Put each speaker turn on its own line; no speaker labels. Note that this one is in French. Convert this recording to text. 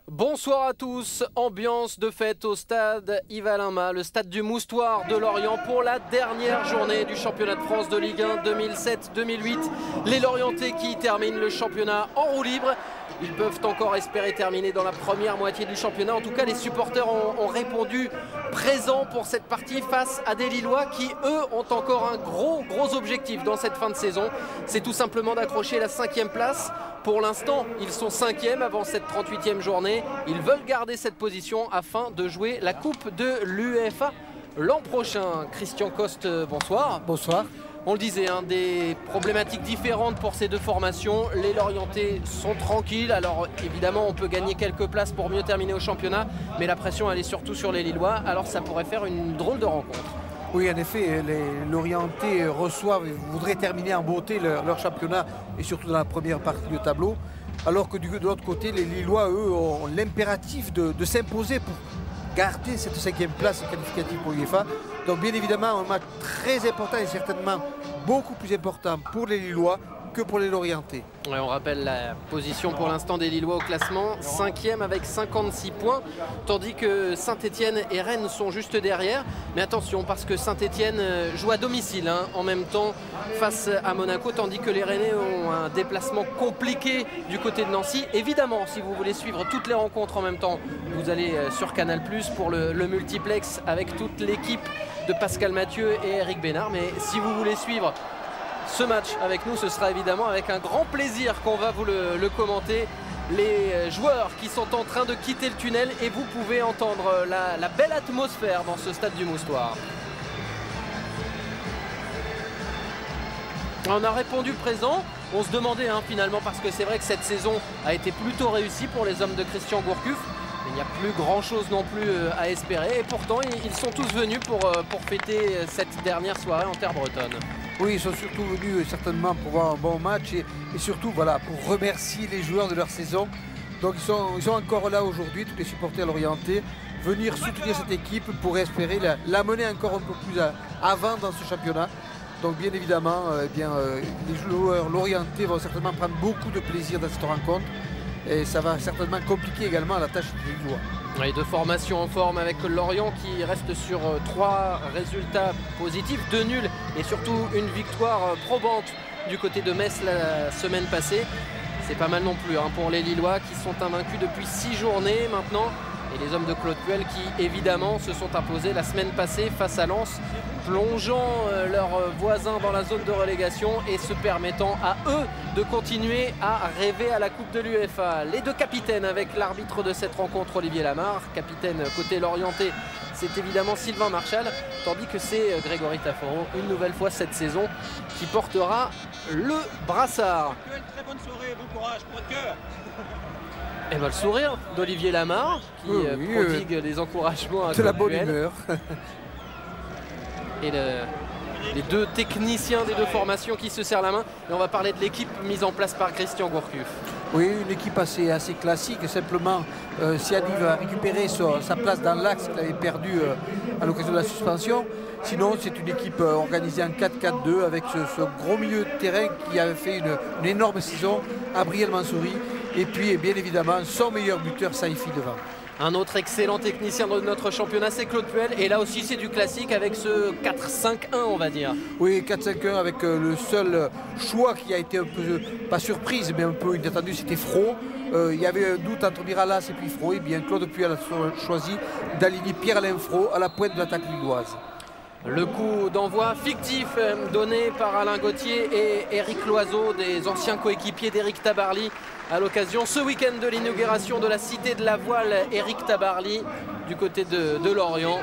Bonsoir à tous, ambiance de fête au stade Yves-Alain-Mas, le stade du Moustoir de Lorient pour la dernière journée du championnat de France de Ligue 1 2007-2008. Les Lorientais qui terminent le championnat en roue libre. Ils peuvent encore espérer terminer dans la première moitié du championnat. En tout cas, les supporters ont répondu présents pour cette partie face à des Lillois qui, eux, ont encore un gros objectif dans cette fin de saison. C'est tout simplement d'accrocher la 5e place. Pour l'instant, ils sont 5e avant cette 38e journée. Ils veulent garder cette position afin de jouer la Coupe de l'UEFA l'an prochain. Christian Coste, bonsoir.
Bonsoir.
On le disait, des problématiques différentes pour ces deux formations. Les Lorientais sont tranquilles. Alors évidemment, on peut gagner quelques places pour mieux terminer au championnat. Mais la pression, elle est surtout sur les Lillois. Alors ça pourrait faire une drôle de rencontre.
Oui, en effet, les Lorientais voudraient terminer en beauté leur championnat et surtout dans la première partie du tableau. Alors que de l'autre côté, les Lillois, eux, ont l'impératif de s'imposer pour garder cette 5e place qualificative pour l'UEFA. Donc bien évidemment, un match très important et certainement beaucoup plus important pour les Lillois que pour les Lorientais.
Ouais, on rappelle la position pour l'instant des Lillois au classement, 5e avec 56 points, tandis que Saint-Etienne et Rennes sont juste derrière. Mais attention, parce que Saint-Etienne joue à domicile en même temps face à Monaco, tandis que les Rennais ont un déplacement compliqué du côté de Nancy. Évidemment, si vous voulez suivre toutes les rencontres en même temps, vous allez sur Canal+ pour le multiplex avec toute l'équipe de Pascal Mathieu et Eric Bénard. Mais si vous voulez suivre ce match avec nous, ce sera évidemment avec un grand plaisir qu'on va vous le commenter. Les joueurs qui sont en train de quitter le tunnel et vous pouvez entendre la belle atmosphère dans ce stade du Moustoir. On a répondu présent. On se demandait finalement, parce que c'est vrai que cette saison a été plutôt réussie pour les hommes de Christian Gourcuff. Il n'y a plus grand chose non plus à espérer. Et pourtant, ils sont tous venus pour fêter cette dernière soirée en terre bretonne.
Oui, ils sont surtout venus certainement pour voir un bon match et surtout voilà, pour remercier les joueurs de leur saison. Donc ils sont encore là aujourd'hui, tous les supporters lorientais, venir soutenir cette équipe pour espérer la mener encore un peu plus avant dans ce championnat. Donc bien évidemment, les joueurs lorientais vont certainement prendre beaucoup de plaisir dans cette rencontre. Et ça va certainement compliquer également la tâche des Lillois.
Et deux formations en forme avec Lorient qui reste sur 3 résultats positifs, 2 nuls et surtout une victoire probante du côté de Metz la semaine passée. C'est pas mal non plus pour les Lillois qui sont invaincus depuis 6 journées maintenant. Et les hommes de Claude Puel qui évidemment se sont imposés la semaine passée face à Lens, plongeant leurs voisins dans la zone de relégation et se permettant à eux de continuer à rêver à la Coupe de l'UEFA. Les deux capitaines avec l'arbitre de cette rencontre, Olivier Lamarre, capitaine côté lorientais, c'est évidemment Sylvain Marchal, tandis que c'est Grégory Taforo, une nouvelle fois cette saison, qui portera le brassard.
Très bonne soirée, bon courage, pour votre cœur.
Et le sourire d'Olivier Lamarre qui prodigue les encouragements à
de la bonne humeur.
Et les deux techniciens des deux formations qui se serrent la main. Et on va parler de l'équipe mise en place par Christian Gourcuff.
Oui, une équipe assez classique. Simplement, Siani va récupérer sa place dans l'axe qu'il avait perdu à l'occasion de la suspension. Sinon, c'est une équipe organisée en 4-4-2 avec ce gros milieu de terrain qui avait fait une énorme saison, Abriel Mansouri. Et puis, bien évidemment, son meilleur buteur, Saifi, devant.
Un autre excellent technicien de notre championnat, c'est Claude Puel. Et là aussi, c'est du classique avec ce 4-5-1, on va dire.
Oui, 4-5-1 avec le seul choix qui a été un peu, pas surprise, mais un peu inattendu, c'était Fro. Il y avait un doute entre Miralas et puis Fro. Et bien, Claude Puel a choisi d'aligner Pierre-Alain Fro à la pointe de l'attaque lilloise.
Le coup d'envoi fictif donné par Alain Gauthier et Éric Loiseau, des anciens coéquipiers d'Éric Tabarly, à l'occasion ce week-end de l'inauguration de la Cité de la Voile Éric Tabarly du côté de Lorient.